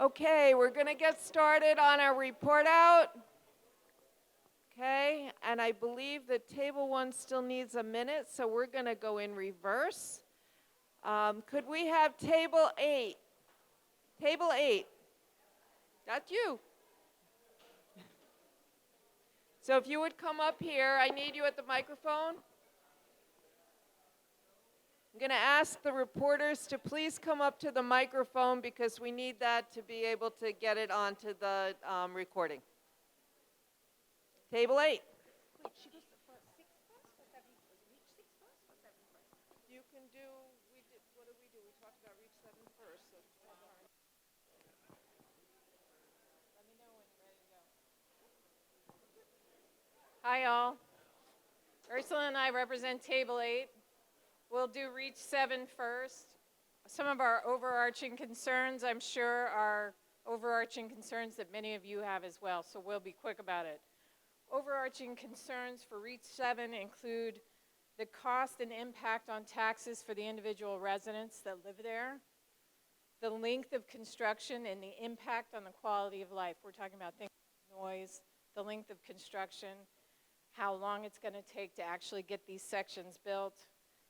Okay, we're going to get started on our report out. Okay, and I believe that table 1 still needs a minute, so we're going to go in reverse. Could we have table 8? Table 8. That's you. So if you would come up here, I need you at the microphone. I'm going to ask the reporters to please come up to the microphone because we need that to be able to get it onto the recording. Table 8. Wait, she goes for 6 first or 7 first? Reach 6 first or 7 first? You can do, what did we do? We talked about reach 7 first. So let me know when you're ready to go. Hi, all. Ursula and I represent Table 8. We'll do reach 7 first. Some of our overarching concerns, I'm sure, are overarching concerns that many of you have as well, so we'll be quick about it. Overarching concerns for reach 7 include the cost and impact on taxes for the individual residents that live there, the length of construction and the impact on the quality of life. We're talking about things like noise, the length of construction, how long it's going to take to actually get these sections built,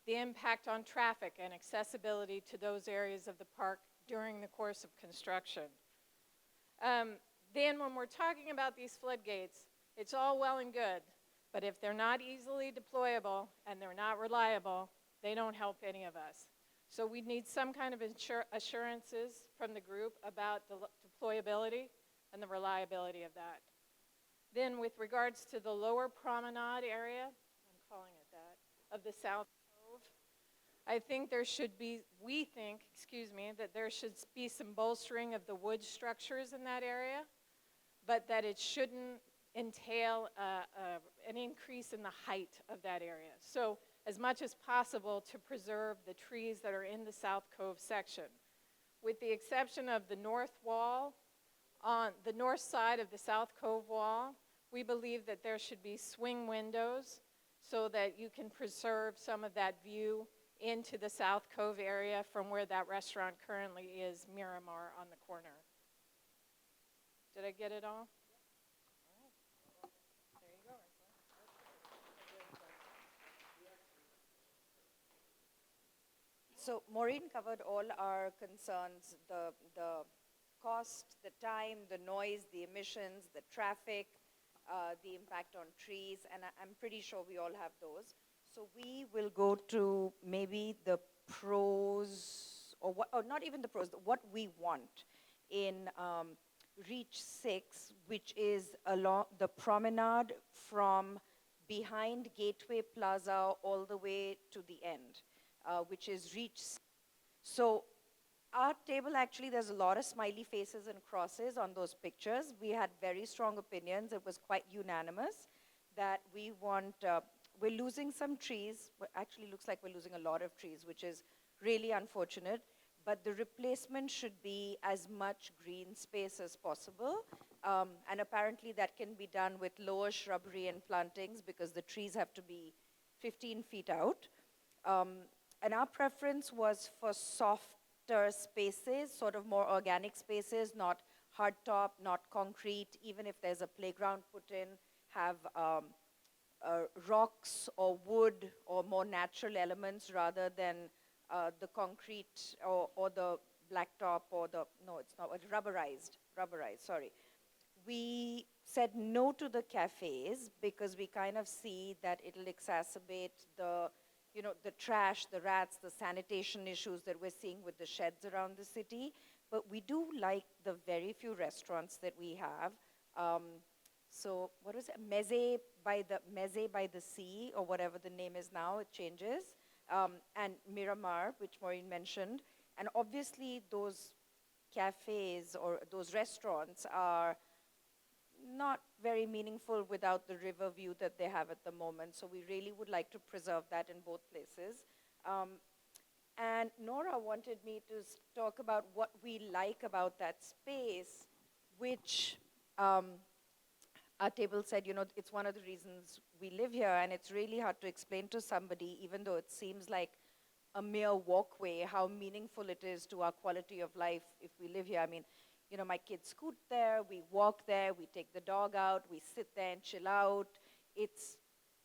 the impact on traffic and accessibility to those areas of the park during the course of construction. Then when we're talking about these floodgates, it's all well and good, but if they're not easily deployable and they're not reliable, they don't help any of us. So we need some kind of assurances from the group about the deployability and the reliability of that. Then with regards to the lower promenade area, I'm calling it that, of the South Cove, I think there should be, that there should be some bolstering of the wood structures in that area, but that it shouldn't entail an increase in the height of that area. So as much as possible to preserve the trees that are in the South Cove section. With the exception of the north wall, on the north side of the South Cove wall, we believe that there should be swing windows so that you can preserve some of that view into the South Cove area from where that restaurant currently is, Miramar on the corner. Did I get it all? So Maureen covered all our concerns, the cost, the time, the noise, the emissions, the traffic, the impact on trees, and I'm pretty sure we all have those. So we will go to maybe the pros, or not even the pros, what we want in Reach 6, which is along the promenade from behind Gateway Plaza all the way to the end, which is Reach 6. So our table, actually, there's a lot of smiley faces and crosses on those pictures. We had very strong opinions. It was quite unanimous that we want, we're losing some trees. Actually, looks like we're losing a lot of trees, which is really unfortunate. But the replacement should be as much green space as possible. And apparently that can be done with lower shrubbery and plantings because the trees have to be 15 feet out. And our preference was for softer spaces, sort of more organic spaces, not hardtop, not concrete. Even if there's a playground put in, have rocks or wood or more natural elements rather than the concrete or the blacktop or the, no, it's not, rubberized, sorry. We said no to the cafes because we kind of see that it'll exacerbate the, the trash, the rats, the sanitation issues that we're seeing with the sheds around the city. But we do like the very few restaurants that we have. So what was it? Meze by the Sea, or whatever the name is now, it changes. And Miramar, which Maureen mentioned. And obviously those cafes or those restaurants are not very meaningful without the river view that they have at the moment. So we really would like to preserve that in both places. And Nora wanted me to talk about what we like about that space, which our table said, it's one of the reasons we live here, and it's really hard to explain to somebody, even though it seems like a mere walkway, how meaningful it is to our quality of life if we live here. I mean, my kids scoot there, we walk there, we take the dog out, we sit there and chill out. It's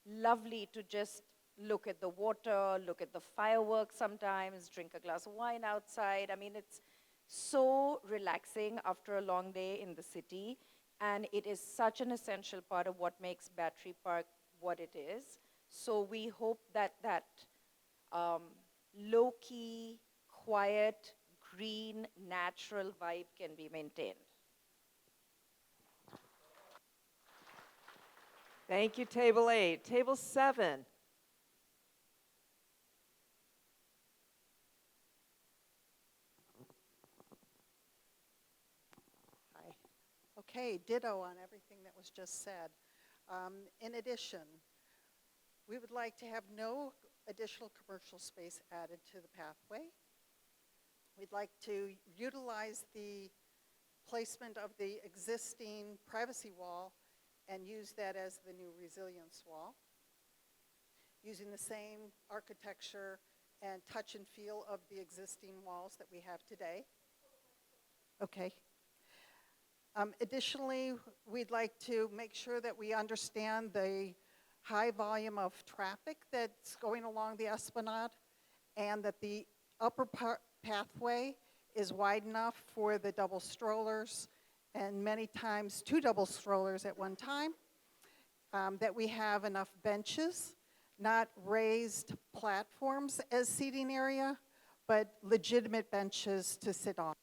lovely to just look at the water, look at the fireworks sometimes, drink a glass of wine outside. I mean, it's so relaxing after a long day in the city, and it is such an essential part of what makes Battery Park what it is. So we hope that um, low-key, quiet, green, natural vibe can be maintained. Thank you, Table 8. Table 7. Hi. Okay, ditto on everything that was just said. In addition, we would like to have no additional commercial space added to the pathway. We'd like to utilize the placement of the existing privacy wall and use that as the new resilience wall, using the same architecture and touch and feel of the existing walls that we have today. Okay. Additionally, we'd like to make sure that we understand the high volume of traffic that's going along the Esplanade, and that the upper pathway is wide enough for the double strollers, and many times 2 double strollers at one time, that we have enough benches, not raised platforms as seating area, but legitimate benches to sit on,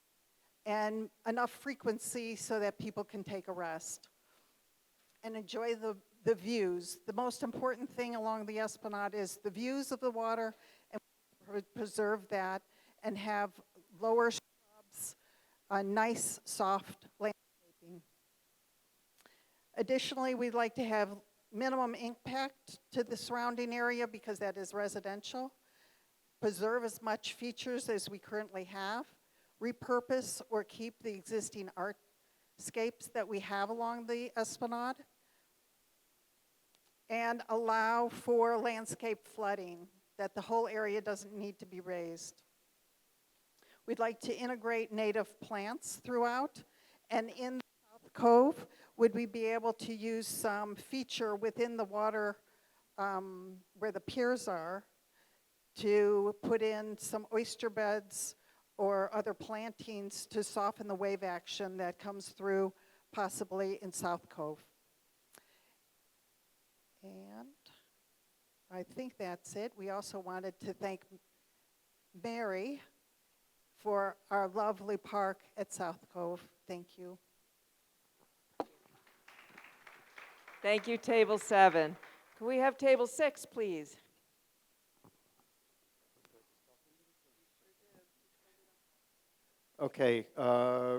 and enough frequency so that people can take a rest and enjoy the views. The most important thing along the Esplanade is the views of the water, and preserve that and have lower shrubs, a nice soft landscaping. Additionally, we'd like to have minimum impact to the surrounding area because that is residential. Preserve as much features as we currently have. Repurpose or keep the existing artscapes that we have along the Esplanade, and allow for landscape flooding, that the whole area doesn't need to be raised. We'd like to integrate native plants throughout, and in the South Cove, would we be able to use some feature within the water where the piers are to put in some oyster beds or other plantings to soften the wave action that comes through possibly in South Cove. And I think that's it. We also wanted to thank Mary for our lovely park at South Cove. Thank you. Thank you, Table 7. Can we have Table 6, please? Okay,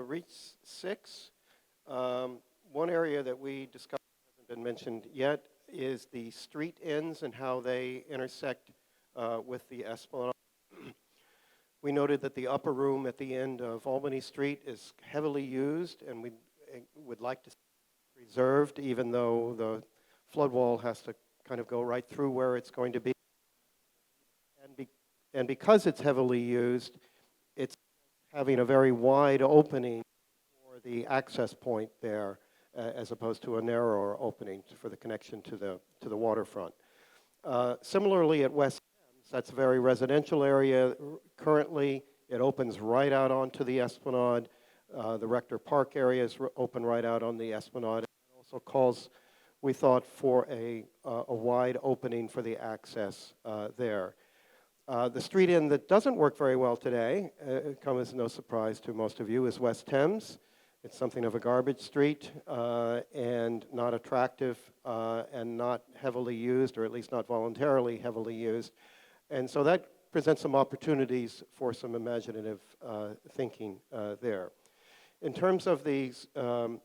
reach 6. One area that we discussed hasn't been mentioned yet is the street ends and how they intersect with the Esplanade. We noted that the upper room at the end of Albany Street is heavily used, and we would like to see it preserved, even though the flood wall has to kind of go right through where it's going to be. And because it's heavily used, it's having a very wide opening for the access point there, as opposed to a narrower opening for the connection to the waterfront. Similarly at West Thames, that's a very residential area. Currently, it opens right out onto the Esplanade. The Rector Park area is open right out on the Esplanade. It also calls, we thought, for a wide opening for the access there. The street end that doesn't work very well today, comes as no surprise to most of you, is West Thames. It's something of a garbage street and not attractive and not heavily used, or at least not voluntarily heavily used. And so that presents some opportunities for some imaginative thinking there. In terms of the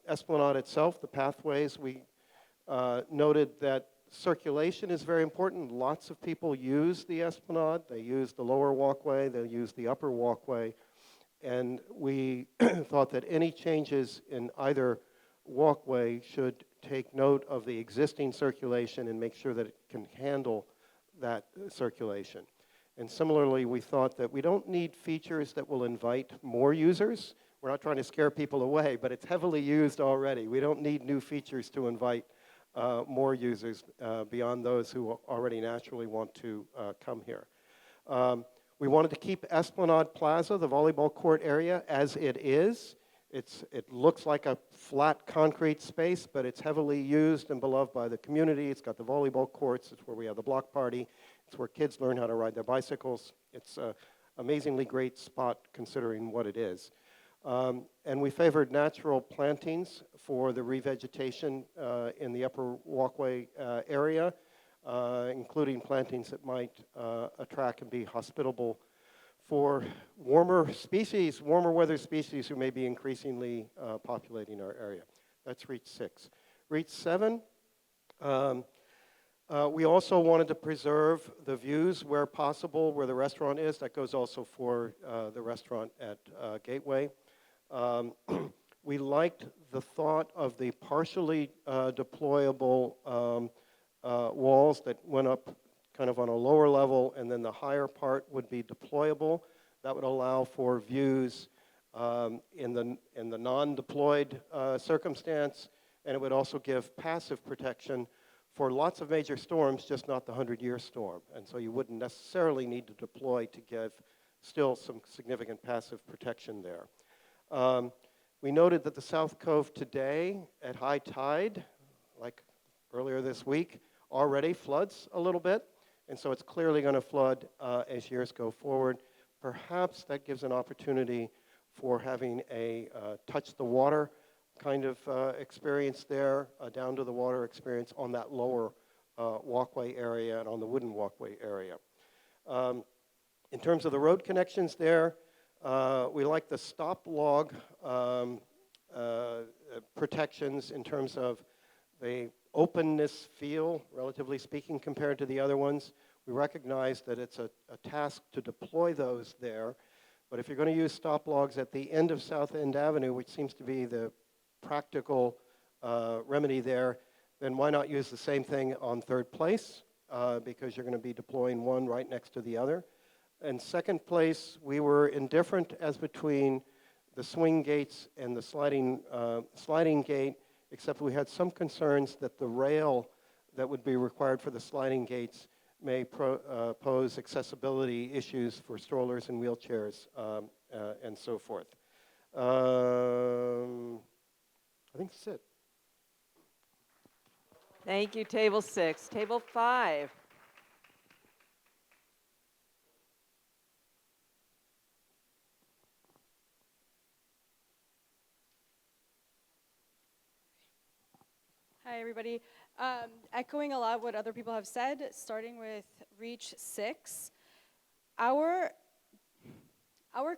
Esplanade itself, the pathways, we noted that circulation is very important. Lots of people use the Esplanade. They use the lower walkway. They use the upper walkway. And we thought that any changes in either walkway should take note of the existing circulation and make sure that it can handle that circulation. And similarly, we thought that we don't need features that will invite more users. we're not trying to scare people away, but it's heavily used already. We don't need new features to invite more users beyond those who already naturally want to come here. We wanted to keep Esplanade Plaza, the volleyball court area, as it is. It looks like a flat concrete space, but it's heavily used and beloved by the community. It's got the volleyball courts. It's where we have the block party. It's where kids learn how to ride their bicycles. It's an amazingly great spot considering what it is. And we favored natural plantings for the revegetation in the upper walkway area, including plantings that might attract and be hospitable for warmer weather species who may be increasingly populating our area. That's reach 6. Reach 7, we also wanted to preserve the views where possible, where the restaurant is. That goes also for the restaurant at Gateway. We liked the thought of the partially deployable walls that went up kind of on a lower level, and then the higher part would be deployable. That would allow for views in the non-deployed circumstance, and it would also give passive protection for lots of major storms, just not the 100-year storm. And so you wouldn't necessarily need to deploy to give still some significant passive protection there. We noted that the South Cove today, at high tide, like earlier this week, already floods a little bit, and so it's clearly going to flood as years go forward. Perhaps that gives an opportunity for having a touch the water kind of experience there, down to the water experience on that lower walkway area and on the wooden walkway area. In terms of the road connections there, we like the stop log protections in terms of the openness feel, relatively speaking, compared to the other ones. We recognize that it's a task to deploy those there, but if you're going to use stop logs at the end of South End Avenue, which seems to be the practical remedy there, then why not use the same thing on Third Place, because you're going to be deploying one right next to the other. And Second Place, we were indifferent as between the swing gates and the sliding gate, except we had some concerns that the rail that would be required for the sliding gates may pose accessibility issues for strollers and wheelchairs and so forth. I think that's it. Thank you, Table 6. Table 5. Hi, everybody. Echoing a lot of what other people have said, starting with Reach 6, our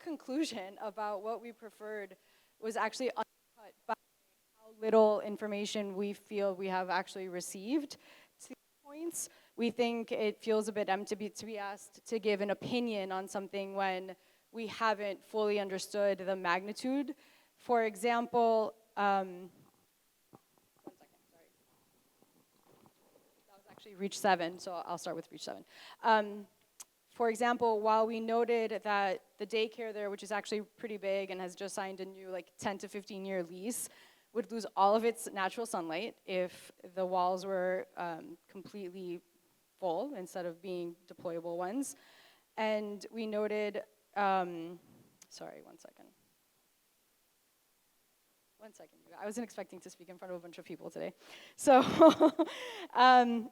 conclusion about what we preferred was actually undercut by how little information we feel we have actually received to these points. We think it feels a bit empty to be asked to give an opinion on something when we haven't fully understood the magnitude. For example, Reach 7, so I'll start with Reach 7. For example, while we noted that the daycare there, which is actually pretty big and has just signed a new 10 to 15-year lease, would lose all of its natural sunlight if the walls were completely full instead of being deployable ones. And we noted, sorry, one second. I wasn't expecting to speak in front of a bunch of people today. So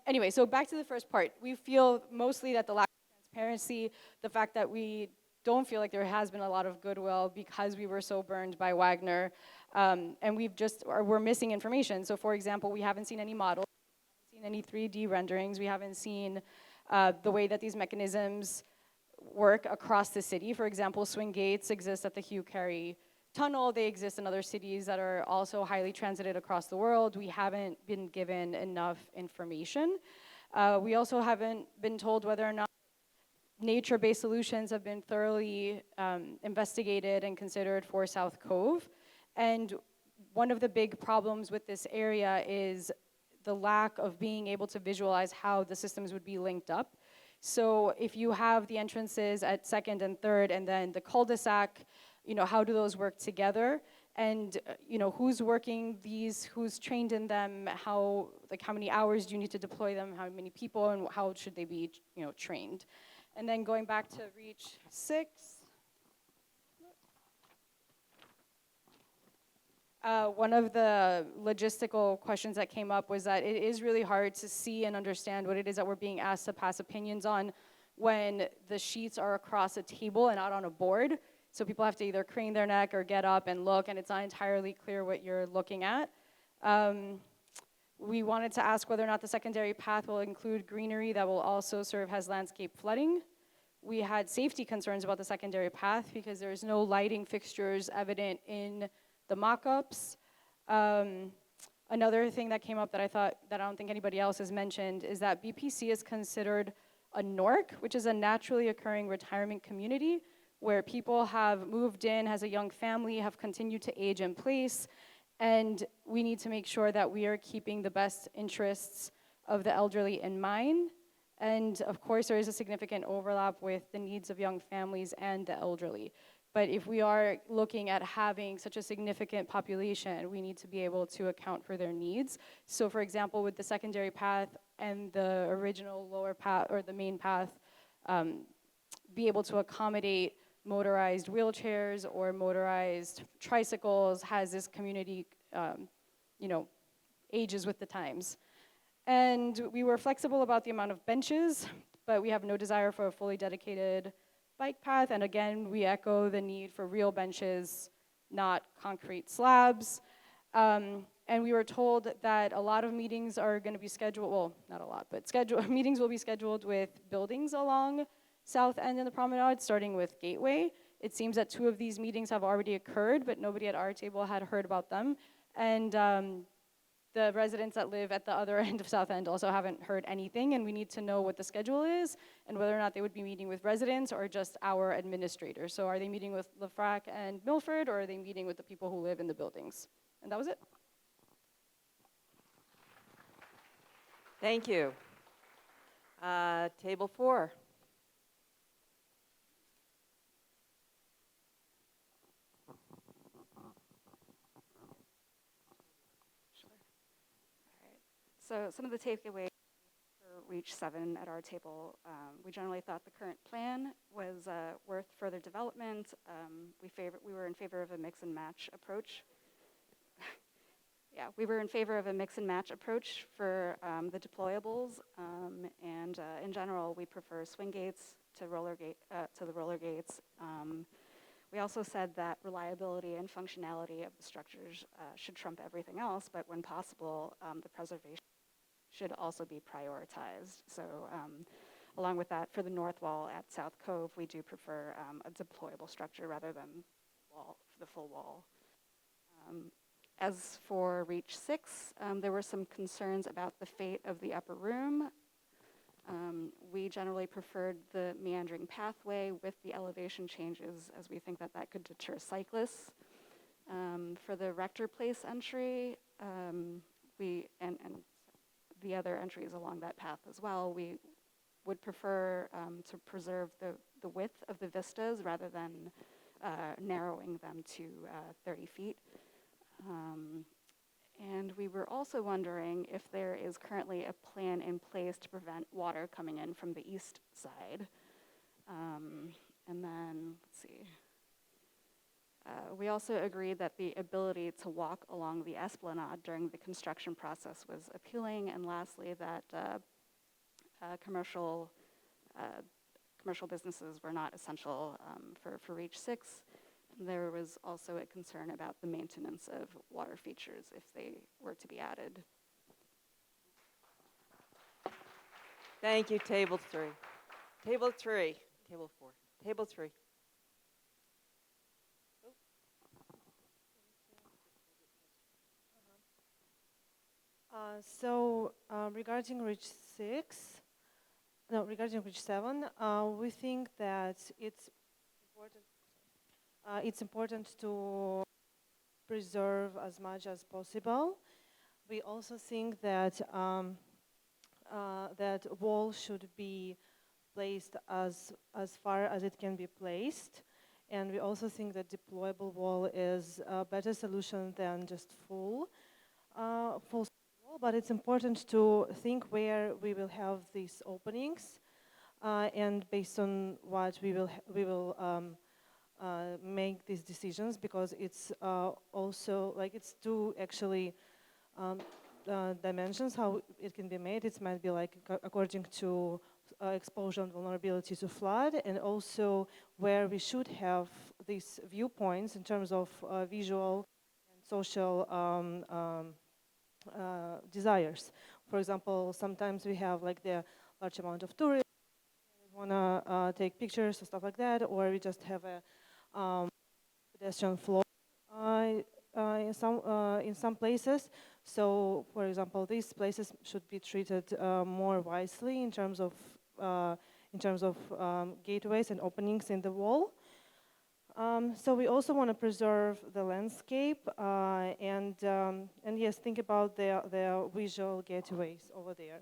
anyway, so back to the first part. We feel mostly that the lack of transparency, the fact that we don't feel like there has been a lot of goodwill because we were so burned by Wagner, and we're missing information. So for example, we haven't seen any models, we haven't seen any 3D renderings, we haven't seen the way that these mechanisms work across the city. For example, swing gates exist at the Hugh Carey Tunnel. They exist in other cities that are also highly transited across the world. We haven't been given enough information. We also haven't been told whether or not nature-based solutions have been thoroughly investigated and considered for South Cove. And one of the big problems with this area is the lack of being able to visualize how the systems would be linked up. So if you have the entrances at Second and Third, and then the cul-de-sac how do those work together? And, who's working these, who's trained in them, how many hours do you need to deploy them, how many people, and how should they be, trained? And then going back to Reach 6, one of the logistical questions that came up was that it is really hard to see and understand what it is that we're being asked to pass opinions on when the sheets are across a table and not on a board. So people have to either crane their neck or get up and look, and it's not entirely clear what you're looking at. We wanted to ask whether or not the secondary path will include greenery that will also serve as landscape flooding. We had safety concerns about the secondary path because there's no lighting fixtures evident in the mock-ups. Another thing that came up that I don't think anybody else has mentioned is that BPC is considered a NORC, which is a naturally occurring retirement community where people have moved in as a young family, have continued to age in place, and we need to make sure that we are keeping the best interests of the elderly in mind. And of course, there is a significant overlap with the needs of young families and the elderly. But if we are looking at having such a significant population, we need to be able to account for their needs. So for example, with the secondary path and the original lower path, or the main path, be able to accommodate motorized wheelchairs or motorized tricycles, has this community, ages with the times. And we were flexible about the amount of benches, but we have no desire for a fully dedicated bike path. And again, we echo the need for real benches, not concrete slabs. And we were told that a lot of meetings are going to be scheduled, well, not a lot, but meetings will be scheduled with buildings along South End and the Promenade, starting with Gateway. It seems that 2 of these meetings have already occurred, but nobody at our table had heard about them. And the residents that live at the other end of South End also haven't heard anything, and we need to know what the schedule is and whether or not they would be meeting with residents or just our administrators. So are they meeting with LaFrac and Milford, or are they meeting with the people who live in the buildings? And that was it. Thank you. Table 4. So some of the takeaways for Reach 7 at our table, we generally thought the current plan was worth further development. We were in favor of a mix and match approach. Yeah, we were in favor of a mix and match approach for the deployables, and in general, we prefer swing gates to the roller gates. We also said that reliability and functionality of the structures should trump everything else, but when possible, the preservation should also be prioritized. So along with that, for the north wall at South Cove, we do prefer a deployable structure rather than the full wall. As for Reach 6, there were some concerns about the fate of the upper room. We generally preferred the meandering pathway with the elevation changes, as we think that that could deter cyclists. For the Rector Place entry, and the other entries along that path as well, we would prefer to preserve the width of the vistas rather than narrowing them to 30 feet. And we were also wondering if there is currently a plan in place to prevent water coming in from the east side. And then, let's see. We also agreed that the ability to walk along the Esplanade during the construction process was appealing. And lastly, that commercial businesses were not essential for Reach 6. And there was also a concern about the maintenance of water features if they were to be added. Thank you, Table 3. Table 3. Table 4. Table 3. Regarding Reach 7, we think that it's important to preserve as much as possible. We also think that that wall should be placed as far as it can be placed, And we also think that deployable wall is a better solution than just full wall. But it's important to think where we will have these openings, and based on what we will make these decisions, because it's also like it's two actually dimensions how it can be made. It might be like according to exposure and vulnerability to flood, and also where we should have these viewpoints in terms of visual and social desires. For example, sometimes we have like the large amount of tourists want to take pictures and stuff like that, or we just have a pedestrian flow in some places. So, for example, these places should be treated more wisely in terms of gateways and openings in the wall. So we also want to preserve the landscape and yes, think about the visual gateways over there.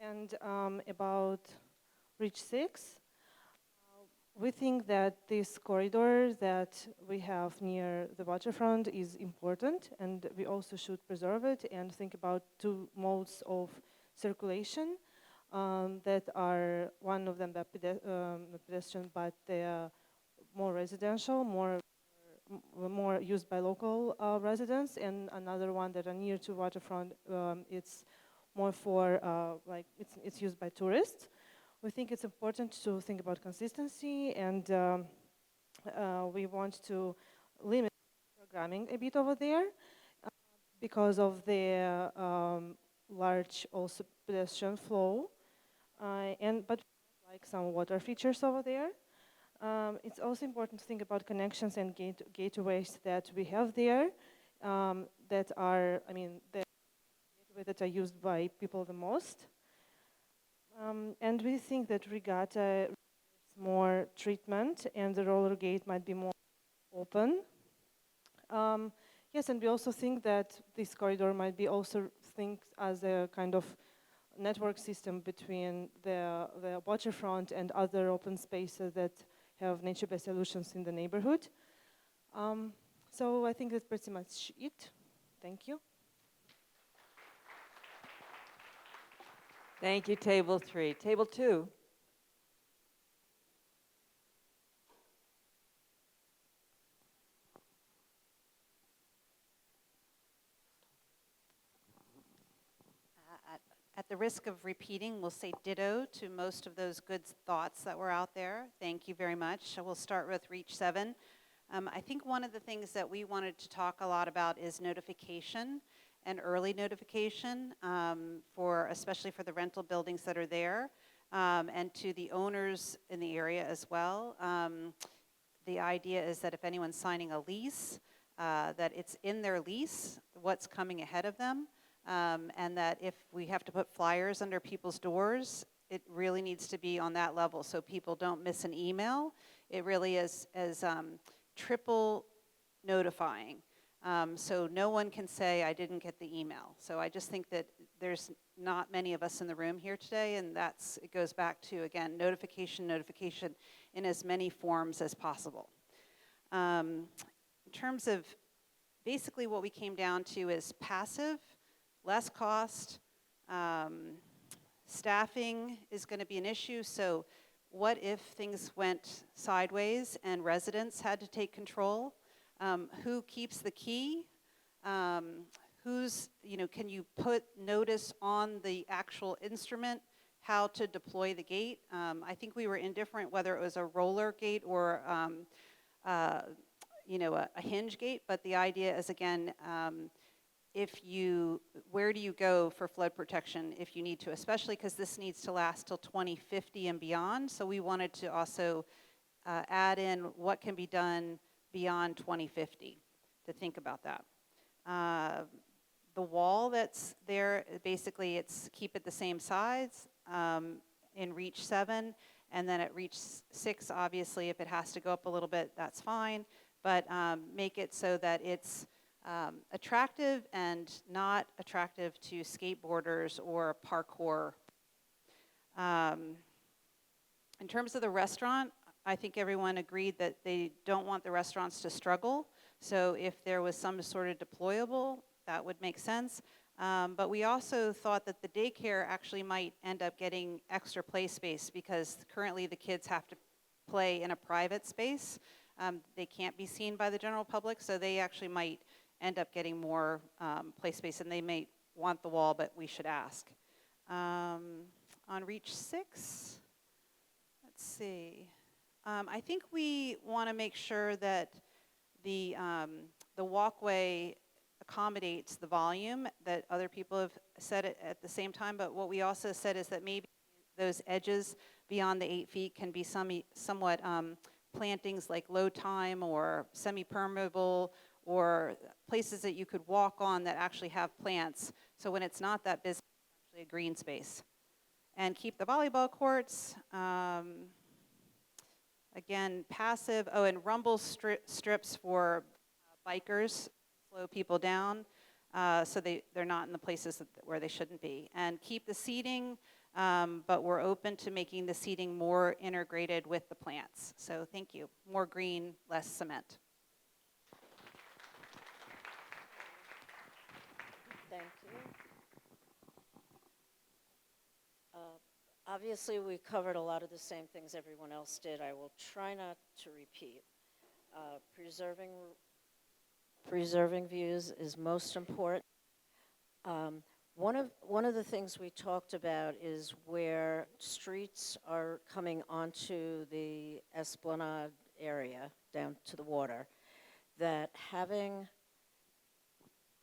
And about Reach 6, we think that this corridor that we have near the waterfront is important, and we also should preserve it and think about two modes of circulation that are, one of them the pedestrian, but they are more residential, more used by local residents, and another one that are near to waterfront. It's more for it's used by tourists. We think it's important to think about consistency, and we want to limit programming a bit over there because of the large also pedestrian flow, but like some water features over there. It's also important to think about connections and gateways that we have there that are, the gateways that are used by people the most. And we think that regatta requires more treatment, and the roller gate might be more open. Yes, and we also think that this corridor might be also think as a kind of network system between the waterfront and other open spaces that have nature-based solutions in the neighborhood. So I think that's pretty much it. Thank you. Thank you, Table 3. Table 2. At the risk of repeating, we'll say ditto to most of those good thoughts that were out there. Thank you very much. We'll start with Reach 7. I think one of the things that we wanted to talk a lot about is notification and early notification, especially for the rental buildings that are there, and to the owners in the area as well. The idea is that if anyone's signing a lease, that it's in their lease what's coming ahead of them. And that if we have to put flyers under people's doors, it really needs to be on that level so people don't miss an email. It really is as triple notifying. So no one can say, I didn't get the email. So I just think that there's not many of us in the room here today, and it goes back to, again, notification in as many forms as possible. In terms of basically what we came down to is passive, less cost, staffing is going to be an issue. So what if things went sideways and residents had to take control? Who keeps the key? Can you put notice on the actual instrument how to deploy the gate? I think we were indifferent whether it was a roller gate or a hinge gate, but the idea is, again, where do you go for flood protection if you need to, especially because this needs to last till 2050 and beyond. So we wanted to also add in what can be done beyond 2050 to think about that. The wall that's there, basically it's keep it the same size in Reach 7, and then at Reach 6, obviously, if it has to go up a little bit, that's fine, but make it so that it's attractive and not attractive to skateboarders or parkour. In terms of the restaurant, I think everyone agreed that they don't want the restaurants to struggle. So if there was some sort of deployable, that would make sense. But we also thought that the daycare actually might end up getting extra play space because currently the kids have to play in a private space. They can't be seen by the general public, so they actually might end up getting more play space, and they may want the wall, but we should ask. On Reach 6, let's see. I think we want to make sure that the walkway accommodates the volume that other people have said it at the same time, but what we also said is that maybe those edges beyond the 8 feet can be somewhat plantings like low time or semi-permeable or places that you could walk on that actually have plants. So when it's not that busy, it's actually a green space. And keep the volleyball courts. Again, passive, and rumble strips for bikers, slow people down, so they're not in the places where they shouldn't be. And keep the seating, but we're open to making the seating more integrated with the plants. So thank you. More green, less cement. Thank you. Obviously, we covered a lot of the same things everyone else did. I will try not to repeat. Preserving views is most important. One of the things we talked about is where streets are coming onto the Esplanade area down to the water, that having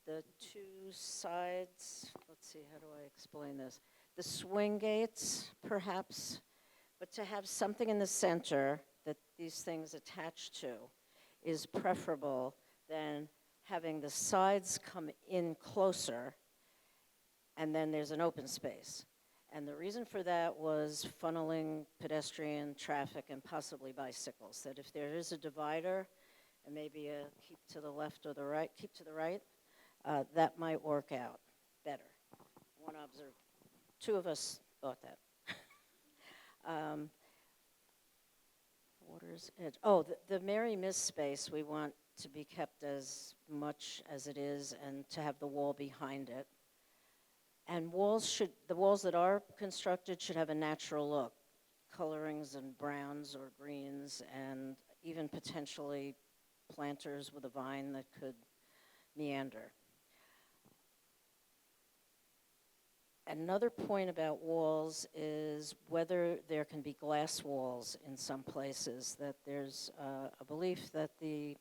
the two sides, let's see, how do I explain this? The swing gates, perhaps, but to have something in the center that these things attach to is preferable than having the sides come in closer and then there's an open space. And the reason for that was funneling pedestrian traffic and possibly bicycles, that if there is a divider and maybe a keep to the left or the right, keep to the right, that might work out better. Two of us thought that. Water's edge. Oh, the Mary Miss space we want to be kept as much as it is and to have the wall behind it. And the walls that are constructed should have a natural look, colorings and browns or greens, and even potentially planters with a vine that could meander. Another point about walls is whether there can be glass walls in some places, that there's a belief that the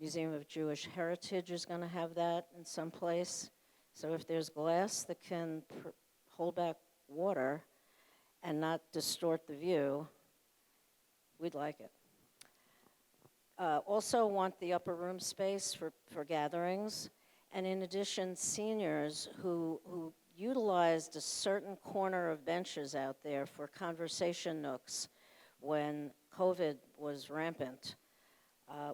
Museum of Jewish Heritage is going to have that in some place. So if there's glass that can hold back water and not distort the view, we'd like it. Also want the upper room space for gatherings. And in addition, seniors who utilized a certain corner of benches out there for conversation nooks when COVID was rampant.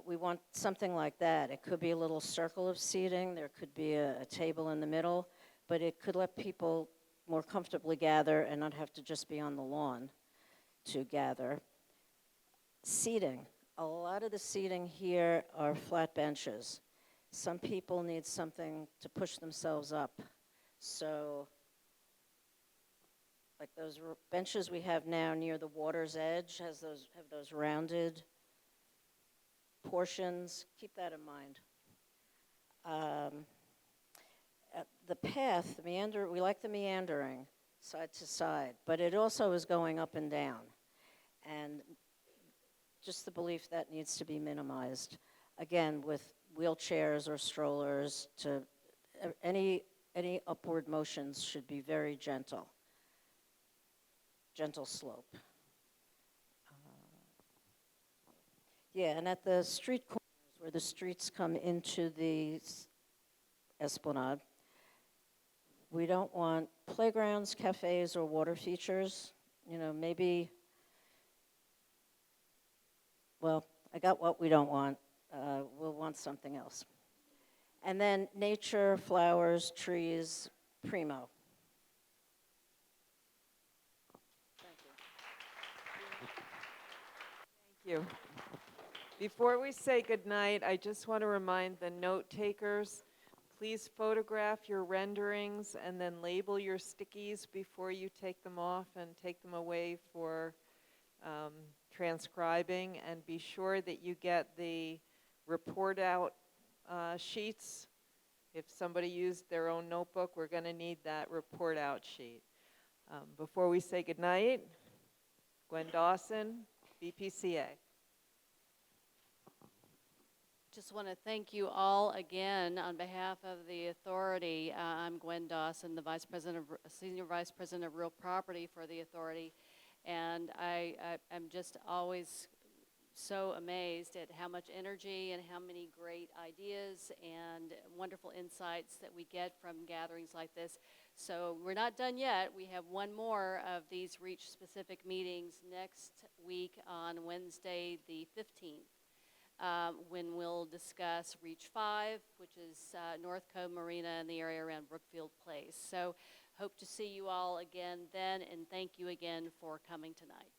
We want something like that. It could be a little circle of seating. There could be a table in the middle, but it could let people more comfortably gather and not have to just be on the lawn to gather. Seating. A lot of the seating here are flat benches. Some people need something to push themselves up. So, like those benches we have now near the water's edge have those rounded portions. Keep that in mind. The path, we like the meandering side to side, but it also is going up and down. And just the belief that needs to be minimized. Again, with wheelchairs or strollers, to any upward motions should be very gentle. Gentle slope. Yeah, and at the street corners where the streets come into the Esplanade, we don't want playgrounds, cafes, or water features. Maybe, well, I got what we don't want. We'll want something else. And then nature, flowers, trees, primo. Thank you. you. Before we say goodnight, I just want to remind the note takers, please photograph your renderings and then label your stickies before you take them off and take them away for transcribing. And be sure that you get the report out sheets. If somebody used their own notebook, we're going to need that report out sheet. Before we say goodnight, Gwen Dawson, BPCA. Just want to thank you all again on behalf of the authority. I'm Gwen Dawson, the Senior Vice President of Real Property for the authority. And I'm just always so amazed at how much energy and how many great ideas and wonderful insights that we get from gatherings like this. So we're not done yet. We have one more of these REACH specific meetings next week on Wednesday the 15th. When we'll discuss REACH 5, which is North Cove Marina and the area around Brookfield Place. So hope to see you all again then, and thank you again for coming tonight.